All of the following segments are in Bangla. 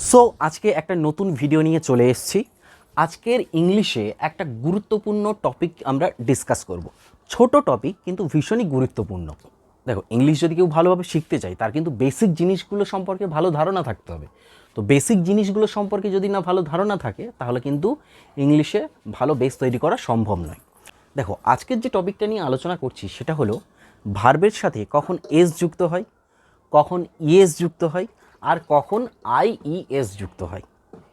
সো আজকে একটা নতুন ভিডিও নিয়ে চলে এসেছি। আজকের ইংলিশে একটা গুরুত্বপূর্ণ টপিক আমরা ডিসকাস করব। ছোট টপিক কিন্তু ভীষণই গুরুত্বপূর্ণ। দেখো, ইংলিশ যদি কেউ ভালোভাবে শিখতে চায় তার কিন্তু বেসিক জিনিসগুলো সম্পর্কে ভালো ধারণা থাকতে হবে। তো বেসিক জিনিসগুলো সম্পর্কে যদি না ভালো ধারণা থাকে তাহলে কিন্তু ইংলিশে ভালো বেস তৈরি করা সম্ভব নয়। দেখো, আজকের যে টপিকটা নিয়ে আলোচনা করছি সেটা হলো ভার্বের সাথে কখন এস যুক্ত হয়, কখন ইএস যুক্ত হয়, আর কখন আইইএস যুক্ত হয়।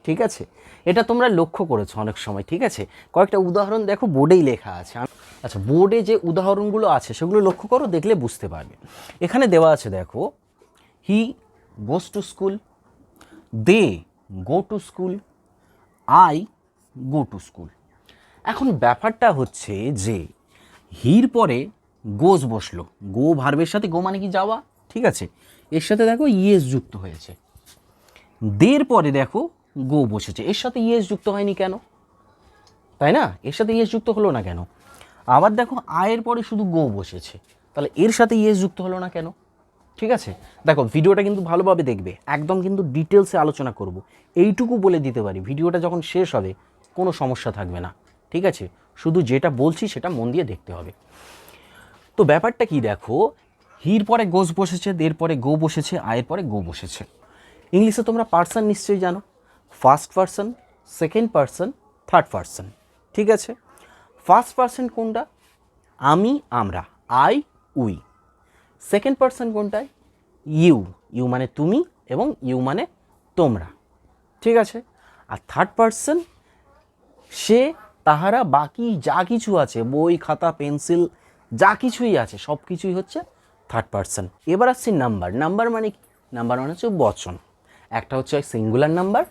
ঠিক আছে, এটা তোমরা লক্ষ্য করেছো অনেক সময়। ঠিক আছে, কয়েকটা উদাহরণ দেখো, বোর্ডেই লেখা আছে। আচ্ছা, বোর্ডে যে উদাহরণগুলো আছে সেগুলো লক্ষ্য করো, দেখলে বুঝতে পারবে। এখানে দেওয়া আছে, দেখো, he goes to school, they go to school, I go to school. এখন ব্যাপারটা হচ্ছে যে হির পরে গোজ বসলো, গো ভার্বের সাথে, গো মানে কি যাওয়া, ঠিক আছে, এর সাথে দেখো ইএস যুক্ত হয়েছে। দের পরে দেখো গো বসেছে, এর সাথে ইএস যুক্ত হয়নি কেন, তাই না? এর সাথে ইএস যুক্ত হলো না কেন? আবার দেখো আয়ের পরে শুধু গো বসেছে, তাহলে এর সাথে ইএস যুক্ত হলো না কেন? ঠিক আছে, দেখো ভিডিওটা কিন্তু ভালোভাবে দেখবে, একদম কিন্তু ডিটেলসে আলোচনা করব। এইটুকু বলে দিতে পারি, ভিডিওটা যখন শেষ হবে কোনো সমস্যা থাকবে না। ঠিক আছে, শুধু যেটা বলছি সেটা মন দিয়ে দেখতে হবে। তো ব্যাপারটা কি, দেখো, হির পরে গোস বসেছে, দের পরে গো বসেছে, আয়ের পরে গো বসেছে। ইংলিশে তোমরা পার্সন নিশ্চয়ই জানো, first person, second person, third person. ঠিক আছে, ফার্স্ট পার্সন কোনটা? আমি, আমরা, আই, উই। সেকেন্ড পার্সন কোনটায়? ইউ, ইউ মানে তুমি এবং ইউ মানে তোমরা। ঠিক আছে, আর থার্ড পার্সন সে, তাহারা, বাকি যা কিছু আছে, বই, খাতা, পেন্সিল, যা কিছুই আছে সব কিছুই হচ্ছে থার্ড পার্সন। এবার আসছি নাম্বার। নাম্বার মানে কি? নাম্বার মানে হচ্ছে বচন। একটা হচ্ছে সিঙ্গুলার নাম্বার,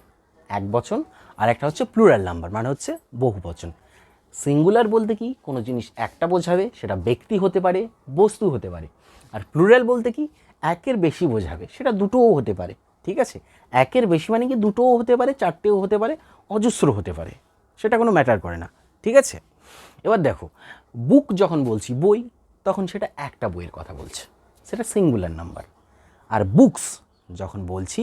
এক বচন, আর একটা হচ্ছে প্লুরাল নাম্বার মানে হচ্ছে বহু বচন। সিঙ্গুলার বলতে কি? কোনো জিনিস একটা বোঝাবে, সেটা ব্যক্তি হতে পারে, বস্তু হতে পারে। আর প্লুরাল বলতে কি? একের বেশি বোঝাবে, সেটা দুটোও হতে পারে। ঠিক আছে, একের বেশি মানে কি? দুটোও হতে পারে, চারটেও হতে পারে, অজস্র হতে পারে, সেটা কোনো ম্যাটার করে না। ঠিক আছে, এবার দেখো, বুক যখন বলছি বই, তখন সেটা একটা বইয়ের কথা বলছে, সেটা সিঙ্গুলার নাম্বার। আর বুকস যখন বলছি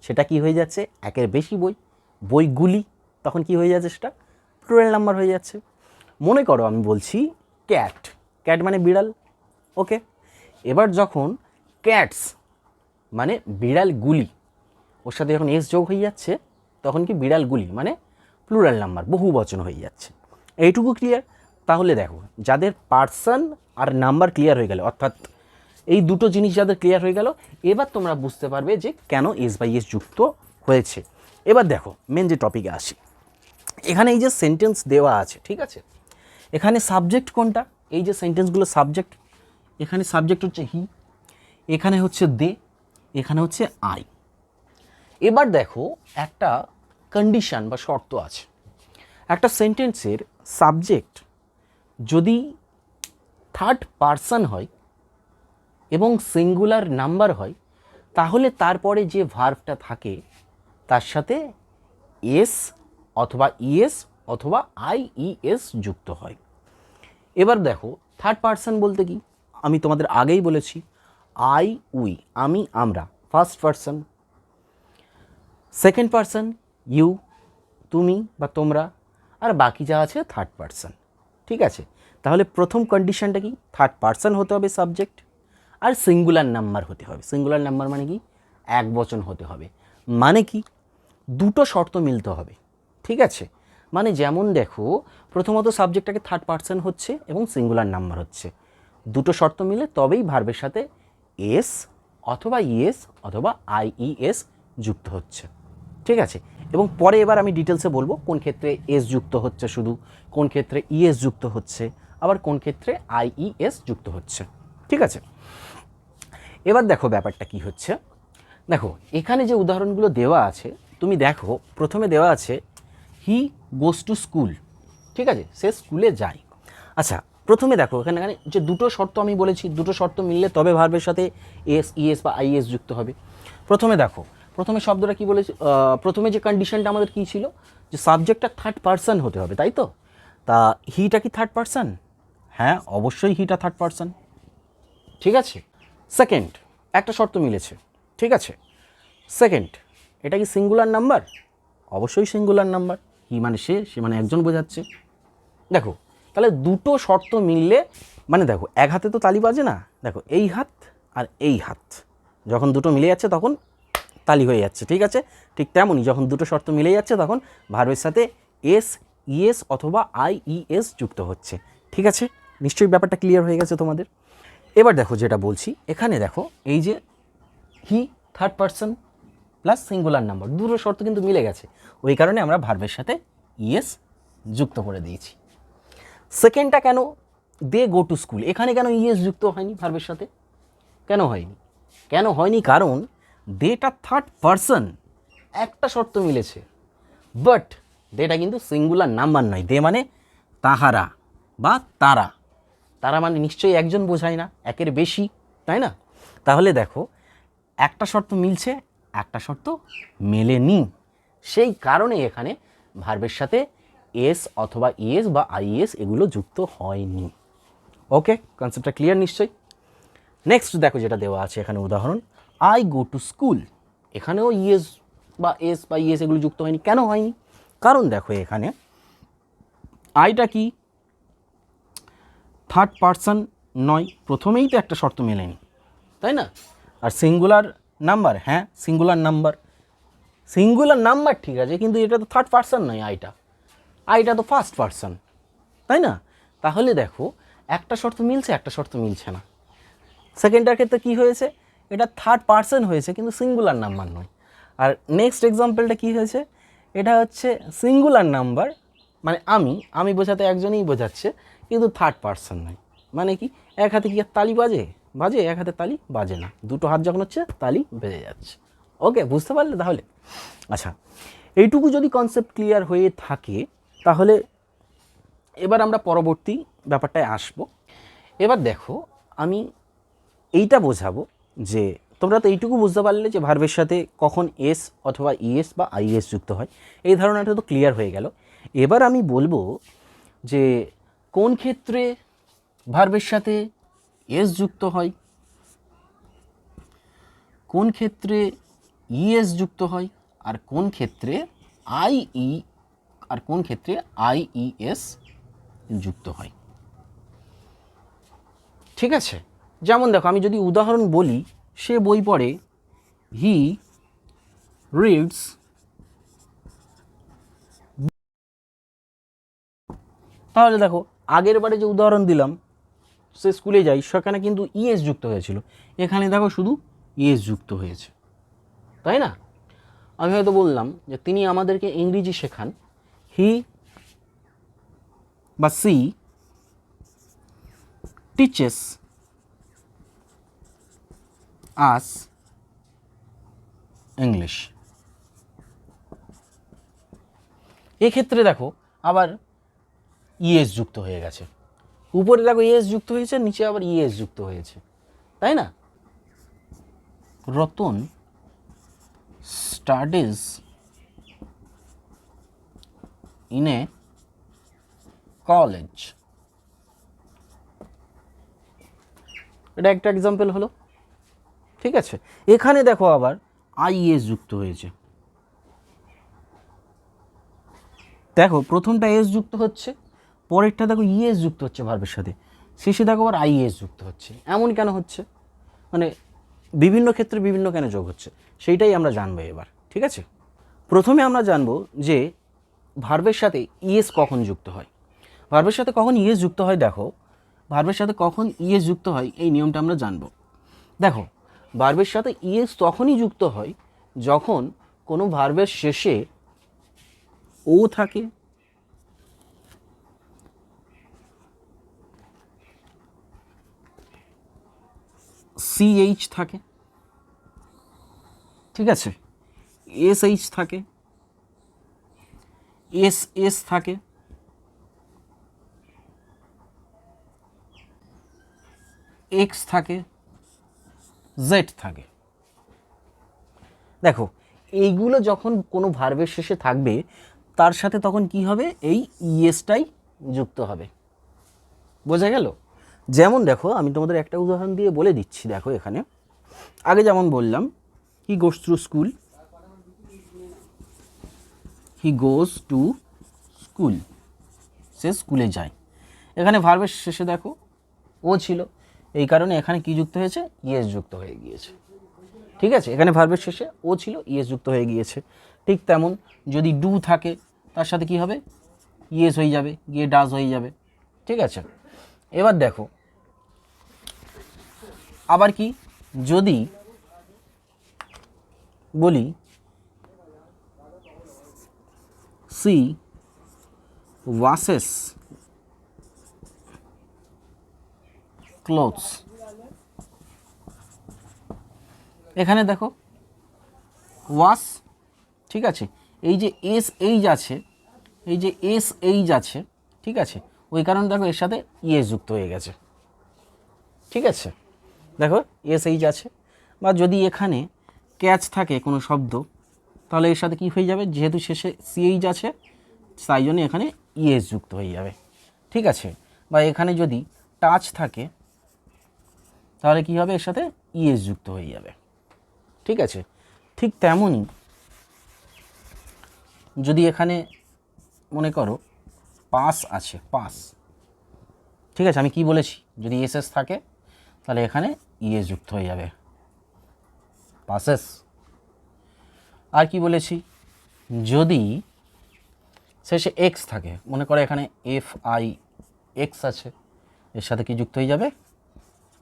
সেটা কি হয়ে যাচ্ছে? একের বেশি বই, বইগুলি, তখন কি হয়ে যাচ্ছে? সেটা প্লুরাল নাম্বার হয়ে যাচ্ছে। মনে করো আমি বলছি ক্যাট, ক্যাট মানে বিড়াল। ওকে, এবার যখন ক্যাটস মানে বিড়ালগুলি, ওর সাথে যখন এস যোগ হয়ে যাচ্ছে তখন কি বিড়ালগুলি মানে প্লুরাল নাম্বার, বহু বচন হয়ে যাচ্ছে। এইটুকু ক্লিয়ার? তাহলে দেখো, যাদের পার্সন আর নাম্বার ক্লিয়ার হয়ে গেল, অর্থাৎ এই দুটো জিনিস যাদের ক্লিয়ার হয়ে গেল, এবার তোমরা বুঝতে পারবে যে কেন এস বাই এস যুক্ত হয়েছে। এবার দেখো মেন যে টপিকে আসি, এখানে এই যে সেন্টেন্স দেওয়া আছে, ঠিক আছে, এখানে সাবজেক্ট কোনটা? এই যে সেন্টেন্সগুলো সাবজেক্ট, এখানে সাবজেক্ট হচ্ছে হি, এখানে হচ্ছে দে, এখানে হচ্ছে আই। এবার দেখো একটা কন্ডিশন বা শর্ত আছে, একটা সেন্টেন্সের সাবজেক্ট যদি থার্ড পার্সন হয় এবং সিঙ্গুলার নাম্বার হয়, তাহলে তারপরে যে ভার্বটা থাকে তার সাথে এস অথবা ইএস অথবা আইইএস যুক্ত হয়। এবার দেখো থার্ড পার্সন বলতে কি? আমি তোমাদের আগেই বলেছি, আই, উই, আমি, আমরা, first person. Second person you, তুমি বা তোমরা, আর বাকি যা আছে থার্ড পার্সন। ঠিক আছে, তাহলে প্রথম কন্ডিশনটা কি? থার্ড পার্সন হতে হবে সাবজেক্ট, আর সিঙ্গুলার নাম্বার হতে হবে। সিঙ্গুলার নাম্বার মানে কি? এক বচন হতে হবে। মানে কি? দুটো শর্ত মিলতে হবে। ঠিক আছে, মানে যেমন দেখো, প্রথমত সাবজেক্টটাকে থার্ড পার্সন হচ্ছে এবং সিঙ্গুলার নাম্বার হচ্ছে, দুটো শর্ত মিলে তবেই ভার্বের সাথে এস অথবা ইএস অথবা আইইএস যুক্ত হচ্ছে। ঠিক আছে, এবং পরে এবার আমি ডিটেলসে বলবো কোন ক্ষেত্রে এস যুক্ত হচ্ছে শুধু, কোন ক্ষেত্রে ইএস যুক্ত হচ্ছে, আবার কোন ক্ষেত্রে আইইএস যুক্ত হচ্ছে। ঠিক আছে, এবার দেখো ব্যাপারটা কি হচ্ছে। দেখো এখানে যে উদাহরণগুলো দেওয়া আছে, তুমি দেখো প্রথমে দেওয়া আছে হি গোস টু স্কুল। ঠিক আছে, সে স্কুলে যায়। আচ্ছা, প্রথমে দেখো এখানে যে দুটো শর্ত আমি বলেছি, দুটো শর্ত মিললে তবে ভার্বের সাথে এস, ইএস বা আইএস যুক্ত হবে। প্রথমে দেখো, প্রথমে শব্দটা কি বলেছি, প্রথমে যে কন্ডিশনটা আমাদের কী ছিল, যে সাবজেক্টটা থার্ড পার্সন হতে হবে, তাই তো? তা হিটা কি থার্ড পার্সন? হ্যাঁ, অবশ্যই হিটা থার্ড পার্সন। ঠিক আছে, সেকেন্ড একটা শর্ত মিলেছে। ঠিক আছে, সেকেন্ড এটা কি সিঙ্গুলার নাম্বার? অবশ্যই সিঙ্গুলার নাম্বার। হি মানে সে মানে একজন বোঝাচ্ছে। দেখো তাহলে দুটো শর্ত মিললে, মানে দেখো এক হাতে তো তালি বাজে না, দেখো এই হাত আর এই হাত যখন দুটো মিলে যাচ্ছে তখন তালি হয়ে যাচ্ছে, ঠিক আছে? ঠিক তেমনই যখন দুটো শর্ত মিলে যাচ্ছে তখন ভার্বের সাথে এস, ইএস অথবা আইইএস যুক্ত হচ্ছে, ঠিক আছে? নিশ্চয়ই ব্যাপারটা ক্লিয়ার হয়ে গেছে তোমাদের। এবার দেখো যেটা বলছি এখানে, দেখো এই যে he third person plus singular number, দুটো শর্ত কিন্তু মিলে গেছে, ওই কারণে আমরা ভার্বের সাথে ইএস যুক্ত করে দিয়েছি। সেকেন্ডটা কেন, দে গো টু স্কুল, এখানে কেন ইএস যুক্ত হয়নি ভার্বের সাথে? কেন হয়নি? কারণ দেটা থার্ড পারসন, একটা শর্ত মিলেছে, বাট দেটা কিন্তু সিঙ্গুলার নাম্বার নয়। দে মানে তাহারা বা তারা, তারা মানে নিশ্চয়ই একজন বোঝায় না, একের বেশি, তাই না? তাহলে দেখো একটা শর্ত মিলছে, একটা শর্ত মেলেনি, সেই কারণে এখানে ভার্বের সাথে এস অথবা ইএস বা আইএস এগুলো যুক্ত হয়নি। ওকে, কনসেপ্টটা ক্লিয়ার নিশ্চয়ই। নেক্সট দেখো যেটা দেওয়া আছে এখানে উদাহরণ, আই গো টু স্কুল, এখানেও ইএস বা এস বা ইএস এগুলো যুক্ত হয়নি। কেন হয়নি? কারণ দেখো এখানে আইটা কি থার্ড পারসন নয়, প্রথমেই তো একটা শর্ত মেলেনি, তাই না? আর সিঙ্গুলার নাম্বার, হ্যাঁ সিঙ্গুলার নাম্বার ঠিক আছে, কিন্তু এটা তো থার্ড পারসন নয়, আইটা তো ফার্স্ট পারসন, তাই না? তাহলে দেখো একটা শর্ত মিলছে, একটা শর্ত মিলছে না। সেকেন্ডটার ক্ষেত্রে কি হয়েছে, এটা থার্ড পারসন হয়েছে কিন্তু সিঙ্গুলার নাম্বার নয়। আর নেক্সট এক্সাম্পলটা কি হয়েছে, এটা হচ্ছে সিঙ্গুলার নাম্বার, মানে আমি বোঝাতে একজনই বোঝাচ্ছে কিন্তু থার্ড পারসন নয়। মানে কি, এক হাতে কি আর তালি বাজে, এক হাতে তালি বাজে না, দুটো হাত যখন হচ্ছে তালি বেজে যাচ্ছে। ওকে, বুঝতে পারলে তাহলে? আচ্ছা, এইটুকু যদি কনসেপ্ট ক্লিয়ার হয়ে থাকে তাহলে এবার আমরা পরবর্তী ব্যাপারটায় আসব। এবার দেখো আমি এইটা বোঝাবো যে তোমরা তো এইটুকু বুঝতে পারলে যে ভার্বের সাথে কখন এস অথবা ইএস বা আইএস যুক্ত হয়, এই ধারণাটা তো ক্লিয়ার হয়ে গেল। এবার আমি বলবো যে কোন ক্ষেত্রে ভার্বের সাথে এস যুক্ত হয়, কোন ক্ষেত্রে ইএস যুক্ত হয়, আর কোন ক্ষেত্রে আইইএস যুক্ত হয়, ঠিক আছে? যেমন দেখো আমি যদি উদাহরণ বলি, সে বই পড়ে, হি রিডস, তাহলে দেখো আগের বারে যে উদাহরণ দিলাম সে স্কুলে যায়, সেখানে কিন্তু ইএস যুক্ত হয়েছিল, এখানে দেখো শুধু ইএস যুক্ত হয়েছে, তাই না? আমি হয়তো বললাম যে তিনি আমাদেরকে ইংরেজি শেখান, হি বা সি টিচেস আস ইংলিশ। এক্ষেত্রে দেখো আবার ইএস যুক্ত হয়ে গেছে, উপরে দেখো ইএস যুক্ত হয়েছে, নিচে আবার ইএস যুক্ত হয়েছে, তাই না? Ratan studies in a college, এটা একটা এক্সাম্পল হলো, ঠিক আছে? এখানে দেখো আবার আইএস যুক্ত হয়েছে, দেখো প্রথমটা এস যুক্ত হচ্ছে, পরেরটা দেখো ইএস যুক্ত হচ্ছে ভার্বের সাথে, শেষে দেখো আবার আইএস যুক্ত হচ্ছে। এমন কেন হচ্ছে, মানে বিভিন্ন ক্ষেত্রে বিভিন্ন কেন যোগ হচ্ছে, সেইটাই আমরা জানবো এবার, ঠিক আছে? প্রথমে আমরা জানবো যে ভার্বের সাথে ইএস কখন যুক্ত হয়। ভার্বের সাথে কখন ইএস যুক্ত হয়, দেখো ভার্বের সাথে কখন ইএস যুক্ত হয় এই নিয়মটা আমরা জানবো। দেখো ভার্বের সাথে ইএস তখনই যুক্ত হয় যখন কোনো ভার্বের শেষে ও থাকে, সিএইচ থাকে, ঠিক আছে, এসএইচ থাকে, এস থাকে, এক্স থাকে, জেড থাকে। দেখো এইগুলো যখন কোনো ভার্বের শেষে থাকবে তার সাথে তখন কি হবে, এই ইএসটাই যুক্ত হবে। বোঝা গেল? যেমন দেখো আমি তোমাদের একটা উদাহরণ দিয়ে বলে দিচ্ছি। দেখো এখানে আগে যেমন বললাম he goes through school, he goes to school, সে স্কুলে যায়। এখানে ভার্বের শেষে দেখো ও ছিল, এই কারণে এখানে কি যুক্ত হয়েছে, ইএস যুক্ত হয়ে গিয়েছে। ঠিক আছে, এখানে ভার্বের শেষে ও ছিল, ইএস যুক্ত হয়ে গিয়েছে। ঠিক তেমন যদি ডু থাকে তার সাথে কি হবে, ইএস হয়ে যাবে, গিয়ে ডাজ হয়ে যাবে। ঠিক আছে, এবার দেখো আবার কি, যদি বলি সি ওয়াশেস ক্লোথস, এখানে দেখো ওয়াশ, ঠিক আছে, এই যে এস এইচ আছে, এই যে এস এইচ আছে, ঠিক আছে, ওই কারণে দেখো এর সাথে ইএস যুক্ত হয়ে গেছে। ঠিক আছে, দেখো এস এইচ আছে। বা যদি এখানে ক্যাচ থাকে কোনো শব্দ, তাহলে এর সাথে কি হয়ে যাবে, যেহেতু শেষে সিএইচ আছে তাই জন্য এখানে ইএস যুক্ত হয়ে যাবে। ঠিক আছে, বা এখানে যদি টাচ থাকে তাহলে কি হবে, এর সাথে ইএস যুক্ত হয়ে যাবে। ঠিক আছে, ঠিক তেমনই যদি এখানে মনে করো পাস আছে, পাস, ঠিক আছে, আমি কি বলেছি, যদি এসএস থাকে তাহলে এখানে ইএস যুক্ত হয়ে যাবে, পাসেস। আর কি বলেছি, যদি শেষে এক্স থাকে, মনে করো এখানে এফ আই এক্স আছে, এর সাথে কি যুক্ত হয়ে যাবে,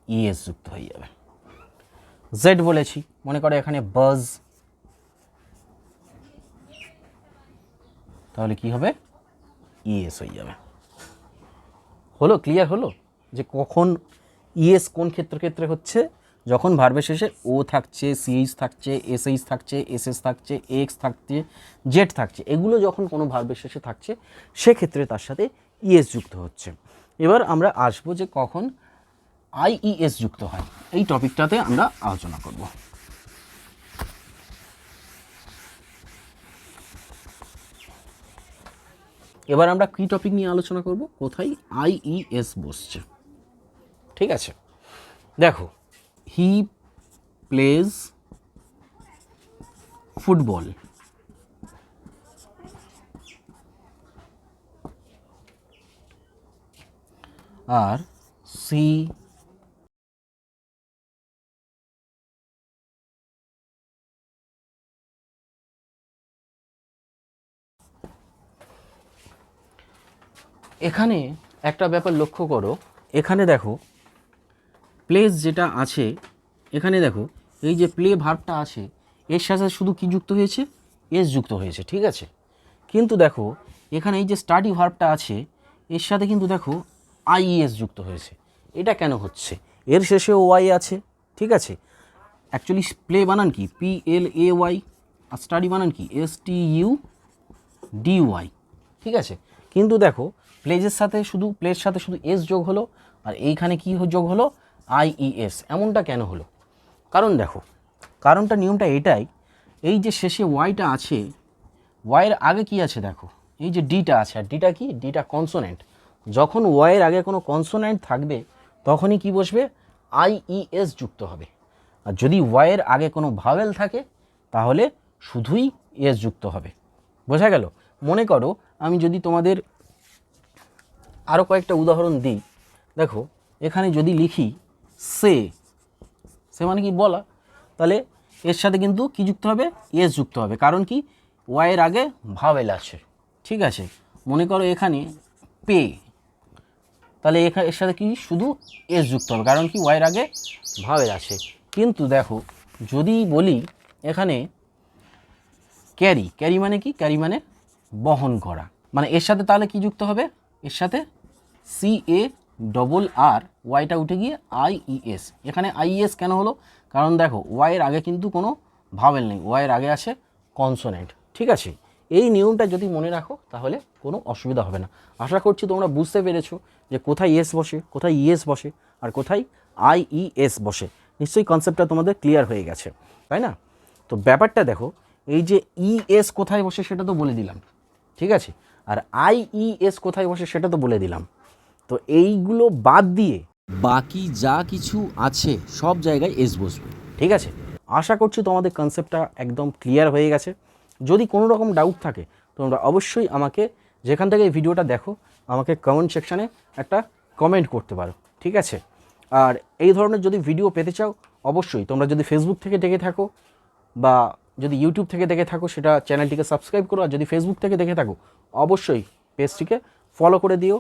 ইএস যুক্ত হয়ে যাবে। জেড বলেছি, মনে করো এখানে বাজ, তাহলে কি হবে, ইএস হয়ে যাবে। হলো, ক্লিয়ার হলো যে কখন ইএস কোন ক্ষেত্রে হচ্ছে, যখন ভার্বের শেষে ও থাকছে, সিএইচ থাকছে, এসএইচ থাকছে, এসএস থাকছে, এক্স থাকছে, জেড থাকছে, এগুলো যখন কোনো ভার্বের শেষে থাকছে সেক্ষেত্রে তার সাথে ইএস যুক্ত হচ্ছে। এবার আমরা আসবো যে কখন আইইএস যুক্ত হয়, এই টপিকটাতে আমরা আলোচনা করব। এবার আমরা কি টপিক নিয়ে আলোচনা করব, কোথায় আইইএস বসছে। ঠিক আছে, দেখো হি প্লেজ ফুটবল, আর সি এখানে একটা ব্যাপার লক্ষ্য করো, এখানে দেখো প্লেস যেটা আছে, এখানে দেখো এই যে প্লে ভার্বটা আছে এর সাথে শুধু কি যুক্ত হয়েছে, এস যুক্ত হয়েছে। ঠিক আছে, কিন্তু দেখো এখানে এই যে স্টাডি ভার্বটা আছে এর সাথে কিন্তু দেখো আইএস যুক্ত হয়েছে। এটা কেন হচ্ছে, এর শেষে ওয়াই আছে। ঠিক আছে, অ্যাকচুয়ালি প্লে বানান কি, PLAY, আর স্টাডি বানান কি, STUDY। ঠিক আছে, কিন্তু দেখো প্লেজের সাথে শুধু, প্লের সাথে শুধু এস যোগ হলো, আর এইখানে কি যোগ হলো, আইইএস। এমনটা কেন হলো, কারণ দেখো কারণটা, নিয়মটা এটাই, এই যে শেষে ওয়াইটা আছে, ওয়াইয়ের আগে কি আছে দেখো, এই যে ডিটা আছে, আর ডিটা কি, ডিটা কনসোনেন্ট। যখন ওয়াইয়ের আগে কোনো কনসোনেন্ট থাকবে তখনই কি বসবে, আইইএস যুক্ত হবে। আর যদি ওয়াইয়ের আগে কোনো ভাওয়েল থাকে তাহলে শুধুই এস যুক্ত হবে। বোঝা গেল? মনে করো আমি যদি তোমাদের আরও কয়েকটা উদাহরণ দিই, দেখো এখানে যদি লিখি সে, সে মানে কি বলা, তাহলে এর সাথে কিন্তু কি যুক্ত হবে, এস যুক্ত হবে। কারণ কি, ওয়াইয়ের আগে ভাওয়েল আছে। ঠিক আছে, মনে করো এখানে পে, তাহলে এর সাথে কি শুধু এস যুক্ত হবে, কারণ কি ওয়াইয়ের আগে ভাওয়েল আছে। কিন্তু দেখো যদি বলি এখানে ক্যারি, ক্যারি মানে কি, ক্যারি মানে বহন করা, মানে এর সাথে তাহলে কি যুক্ত হবে, এর সাথে CARR, ওয়াইটা উঠে গিয়ে আইইএস। এখানে আইইএস কেন হলো, কারণ দেখো ওয়াইয়ের আগে কিন্তু কোনো ভাওয়েল নেই, ওয়াইয়ের আগে আছে কনসোনেন্ট। ঠিক আছে, এই নিয়মটা যদি মনে রাখো তাহলে কোনো অসুবিধা হবে না। আশা করছি তোমরা বুঝতে পেরেছো যে কোথায় এস বসে, কোথায় ইএস বসে, আর কোথায় আইইএস বসে। নিশ্চয়ই কনসেপ্টটা তোমাদের ক্লিয়ার হয়ে গেছে, তাই না? তো ব্যাপারটা দেখো, এই যে ইএস কোথায় বসে সেটা তো বলে দিলাম, ঠিক আছে, আর আইইএস কোথায় বসে সেটা তো বলে দিলাম। তো এইগুলো বাদ দিয়ে বাকি যা কিছু আছে সব জায়গায় এস বসবে। ঠিক আছে, আশা করছি তোমাদের কনসেপ্টটা একদম ক্লিয়ার হয়ে গেছে। যদি কোনো রকম ডাউট থাকে তোমরা অবশ্যই আমাকে যেখান থেকে এই ভিডিওটা দেখো আমাকে কমেন্ট সেকশানে একটা কমেন্ট করতে পারো, ঠিক আছে? আর এই ধরনের যদি ভিডিও পেতে চাও অবশ্যই তোমরা যদি ফেসবুক থেকে দেখে থাকো বা যদি ইউটিউব থেকে দেখে থাকো সেটা চ্যানেলটিকে সাবস্ক্রাইব করো, আর যদি ফেসবুক থেকে দেখে থাকো অবশ্যই পেজটিকে ফলো করে দিও।